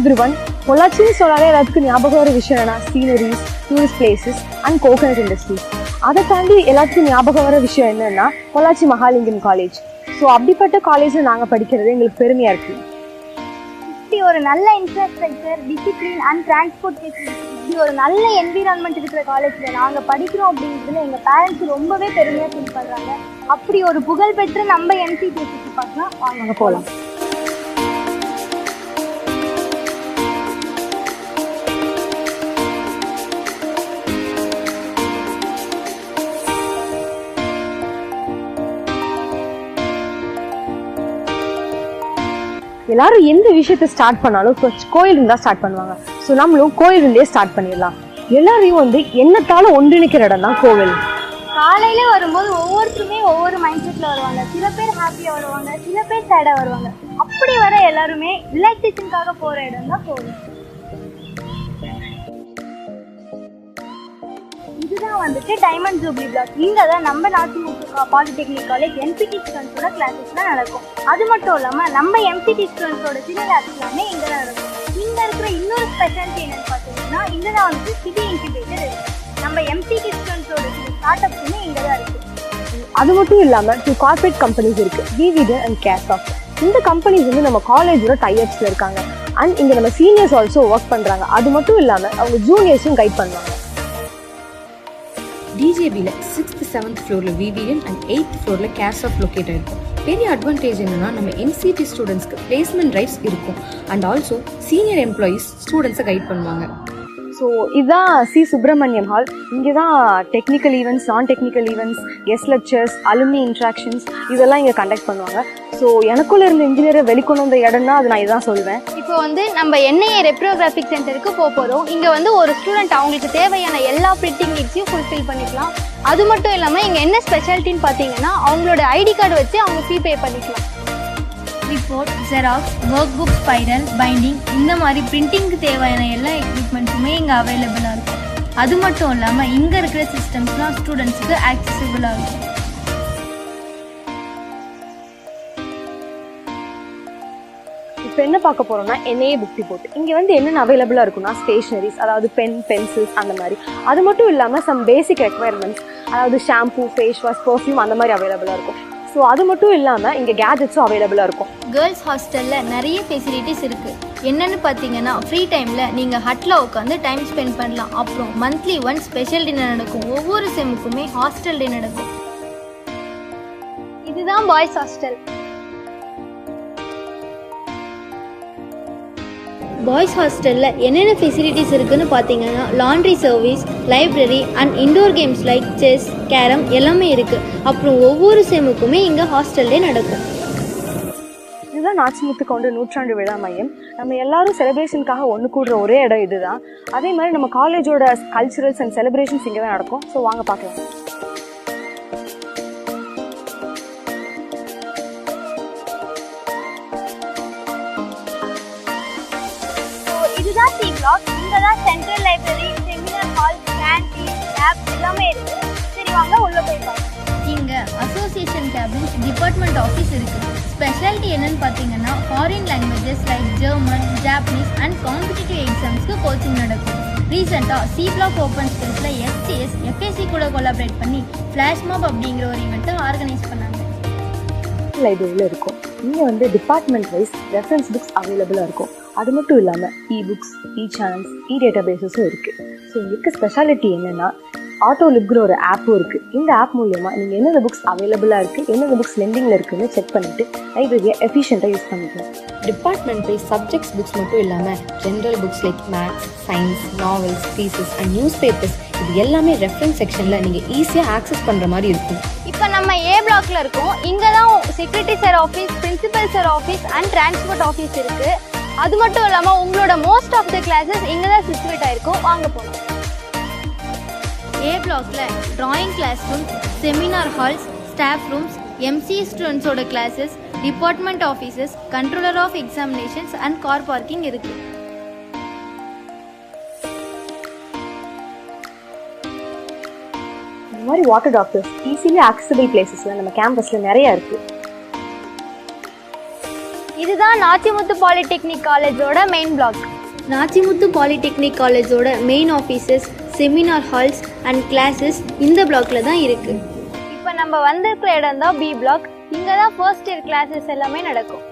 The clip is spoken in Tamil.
everyone. பொள்ளாச்சின்னு சொன்னாலே எல்லாத்துக்கும் ஞாபகம் வர விஷயம் என்னன்னா sceneries, tourist places and coconut industries. அதை தாண்டி எல்லாத்துக்கும் ஞாபகம் வர விஷயம் என்னன்னா பொள்ளாச்சி மகாலிங்கம் காலேஜ். ஸோ அப்படிப்பட்ட காலேஜில் நாங்கள் படிக்கிறது எங்களுக்கு பெருமையாக இருக்குது. இப்படி ஒரு நல்ல infrastructure, discipline and transport facility, இப்படி ஒரு நல்ல என்விரான்மெண்ட் இருக்கிற காலேஜில் நாங்கள் படிக்கிறோம் அப்படிங்கிறதுல எங்கள் பேரண்ட்ஸ் ரொம்பவே பெருமையாக ஃபீல் பண்ணுறாங்க. அப்படி ஒரு புகழ்பெற்ற நம்ம எம்சிடிஎஸ்சி பார்க்கலாம், வாங்க போகலாம். எல்லாரும் எந்த விஷயத்தை ஸ்டார்ட் பண்ணாலும் கோயில் இருந்தா ஸ்டார்ட் பண்ணுவாங்க. ஸோ நம்மளும் கோயில் இருந்தே ஸ்டார்ட் பண்ணிடலாம். எல்லாரையும் எண்ணத்தால ஒன்றிணைக்கிற இடம் தான் கோவில். காலையில வரும்போது ஒவ்வொருத்தருமே ஒவ்வொரு மைண்ட் செட்ல வருவாங்க. சில பேர் ஹாப்பியா வருவாங்க, சில பேர் சேடா வருவாங்க. அப்படி வர எல்லாருமே ரிலாக்ஸேஷனுக்காக போற இடம் தான் கோவில். இதுதான் டைமண்ட் ஜூப்ளி பிளாக். இங்க தான் நம்ம நாச்சிமுத்து பாலிடெக்னிக் காலேஜ் எம்பிடி ஸ்டூடெண்ட்ஸோட கிளாஸஸ்லாம் நடக்கும். அது மட்டும் இல்லாம நம்ம எம்பிடி ஸ்டூடெண்ட்ஸோட சில லேப்ஸ் எல்லாமே இங்க தான் நடக்கும். இங்க இருக்கிற இன்னொரு ஸ்பெஷாலிட்டி என்னன்னு பார்த்தீங்கன்னா இங்க தான் சிட்டி இன்குபேட்டர் இருக்கு. நம்ம எம்பிடி ஸ்டூடெண்ட்ஸோட சில ஸ்டார்ட் அப்ஸுமே இங்க தான் இருக்கு. அது மட்டும் இல்லாம 2 கார்பரேட் கம்பெனிஸ் இருக்கு, விவிடன் அண்ட் கேர்சாஃப்ட். இந்த கம்பெனிஸ் நம்ம காலேஜோட டைஅப்ஸ்ல இருக்காங்க. அண்ட் இங்க நம்ம சீனியர்ஸ் ஆல்சோ ஒர்க் பண்றாங்க. அது மட்டும் இல்லாம அவங்க ஜூனியர்ஸும் கைட் பண்ணுவாங்க. டிஜேபியில் 6th 7th ஃப்ளோரில் விவிஎன் அண்ட் 8th ஃப்ளோரில் கேர்சாஃப்ட் லொக்கேட் ஆகிருக்கும். பெரிய அட்வான்டேஜ் என்னன்னா நம்ம என்சிடி ஸ்டூடெண்ட்ஸ்க்கு பிளேஸ்மெண்ட் ரைட்ஸ் இருக்கும். அண்ட் ஆல்சோ சீனியர் எம்ப்ளாயீஸ் ஸ்டூடெண்ட்ஸை கைட் பண்ணுவாங்க. ஸோ இதுதான் சி சுப்பிரமணியம் ஹால். இங்கே தான் technical events, non technical events, guest lectures, alumni interactions இதெல்லாம் இங்கே கண்டக்ட் பண்ணுவாங்க. ஸோ எனக்குள்ள இருந்த இன்ஜினியரை வெளிக்கொண்டு வந்த இடம்னா அது நான் இதான் சொல்வேன். இப்போ நம்ம என்ஐஏ ரெப்ரோகிராஃபிக் சென்டருக்கு போகிறோம். இங்கே ஒரு ஸ்டூடெண்ட் அவங்களுக்கு தேவையான எல்லா பிரிண்டிங் நீட்ஸையும் ஃபுல்ஃபில் பண்ணிக்கலாம். அது மட்டும் இல்லாமல் இங்கே என்ன ஸ்பெஷாலிட்டின்னு பார்த்தீங்கன்னா அவங்களோட ஐடி கார்டு வச்சு அவங்க ஃபீ பே பண்ணிக்கலாம். Report, xerox, work book, spiral, binding இந்த மாதிரி பிரிண்டிங்க்கு தேவையான எல்லா எக்யூப்மெண்ட்ஸுமே இங்கே அவைலபிளாக இருக்கும். அது மட்டும் இல்லாமல் இங்கே இருக்கிற சிஸ்டம்ஸ்லாம் ஸ்டூடெண்ட்ஸுக்கு ஆக்சசிபிளாக இருக்கும். இப்போ என்ன பார்க்க போறோம்னா என்ஐஏ புக் டிபோட். இங்கே என்னென்ன அவைலபிளாக இருக்குன்னா ஸ்டேஷனரிஸ், அதாவது பென், பென்சில்ஸ் அந்த மாதிரி. அது மட்டும் இல்லாமல் சம் பேசிக் ரெக்குவயர்மெண்ட்ஸ், அதாவது ஷாம்பூ, ஃபேஸ் வாஷ், பர்ஃப்யூம் அந்த மாதிரி அவைலபிளாக இருக்கும். ஸோ அது மட்டும் இல்லாமல் இங்கே கேஜெட்ஸும் அவைலபிளாக இருக்கும். கேர்ள்ஸ் ஹாஸ்டலில் நிறைய ஃபெசிலிட்டிஸ் இருக்குது. என்னென்னு பார்த்தீங்கன்னா ஃப்ரீ டைமில் நீங்கள் ஹட்டில் உட்காந்து டைம் ஸ்பெண்ட் பண்ணலாம். அப்புறம் மந்த்லி 1 ஸ்பெஷல் டின்னர் நடக்கும். ஒவ்வொரு செம்முக்குமே ஹாஸ்டல் டே நடக்கும். இதுதான் பாய்ஸ் ஹாஸ்டல். பாய்ஸ் ஹாஸ்டலில் என்னென்ன ஃபெசிலிட்டிஸ் இருக்குதுன்னு பார்த்தீங்கன்னா laundry service, library and indoor games like chess, carrom எல்லாமே இருக்குது. அப்புறம் ஒவ்வொரு செம்முக்குமே இங்கே ஹாஸ்டல் டே நடக்கும். இதுதான் நாச்சிமுத்து கவுண்டர் நூற்றாண்டு விழா மையம். நம்ம எல்லாரும் செலிப்ரேஷனுக்காக ஒன்று கூடுற ஒரே இடம் இதுதான். அதே மாதிரி நம்ம காலேஜோட கல்ச்சுரல்ஸ் அண்ட் செலிப்ரேஷன்ஸ் இங்கே தான் நடக்கும். ஸோ வாங்க பார்க்கலாம். இதுதான் சி பிளாக். இங்கே தான் central library, seminar hall, canteen, lab எல்லாமே இருக்குது. சரி வாங்க உள்ளே போய் பார்க்கலாம். இங்கே அசோசியேஷன் கேபின்ஸ், டிபார்ட்மெண்ட் ஆஃபீஸ் இருக்குது. ஸ்பெஷாலிட்டி என்னன்னு பார்த்தீங்கன்னா foreign languages like German, Japanese and competitive எக்ஸாம்ஸ்க்கு கோச்சிங் நடக்கும். ரீசெண்டாக சி பிளாக் ஓப்பன் ஸ்பேஸில் எஸ்டிஎஸ், எஃப்ஏசி கூட கொலாபரேட் பண்ணி ஃப்ளாஷ் மாப் அப்படிங்கிற ஒரு ஈவெண்ட்டை ஆர்கனைஸ் பண்ணாங்க. லைப்ரரியில் இருக்கும். இங்கே டிபார்ட்மெண்ட் வைஸ் ரெஃபரன்ஸ் புக்ஸ் அவைலபிளாக இருக்கும். அது மட்டும் இல்லாமல் இ புக்ஸ், இ சேனல்ஸ், இ டேட்டா பேஸஸும் இருக்குது. ஸோ இங்கே இருக்க ஸ்பெஷாலிட்டி என்னென்னா ஆட்டோலிப்ங்கிற ஒரு ஆப்பும் இருக்குது. இந்த ஆப் மூலயமா நீங்கள் என்னென்ன புக்ஸ் அவைலபிளாக இருக்குது, என்னென்ன புக்ஸ் லெண்டிங்கில் இருக்குதுன்னு செக் பண்ணிவிட்டு லைப்ரரியை எஃபிஷியண்ட்டாக யூஸ் பண்ணிக்கலாம். டிபார்ட்மெண்ட் வைஸ் சப்ஜெக்ட்ஸ் புக்ஸ் மட்டும் இல்லாமல் general books like maths, science, novels, thesis and news papers இது எல்லாமே ரெஃபரன்ஸ் செக்ஷனில் நீங்கள் ஈஸியாக ஆக்சஸ் பண்ணுற மாதிரி இருக்கும். இப்போ நம்ம ஏ பிளாக்ல இருக்கோம். இங்கே தான் secretary sir office, principal sir office and transport office இருக்குது. அது மட்டும் இல்லாமல் உங்களோட மோஸ்ட் ஆஃப் த கிளாஸஸ் இங்கே தான் சிச்சுவேட் ஆகிருக்கும். வாங்க போகலாம். ஏ பிளாக்ல drawing class room, seminar halls, staff rooms, MCA ஸ்டூடெண்ட்ஸோட classes, department offices, controller of examinations and car parking இருக்குது. இந்த மாதிரி வாட்டர் டாக்டர்ஸ் ஈஸிலி ஆக்சசிபிள் பிளேசஸ்ல நம்ம கேம்பஸ்ல நிறைய இருக்கு. இதுதான் நாச்சிமுத்து பாலிடெக்னிக் காலேஜோட மெயின் பிளாக். நாச்சிமுத்து பாலிடெக்னிக் காலேஜோட main offices, seminar halls and classes இந்த பிளாக்ல தான் இருக்கு. இப்போ நம்ம வந்திருக்கிற இடம் தான் பி பிளாக். இங்கே தான் ஃபர்ஸ்ட் இயர் கிளாஸஸ் எல்லாமே நடக்கும்.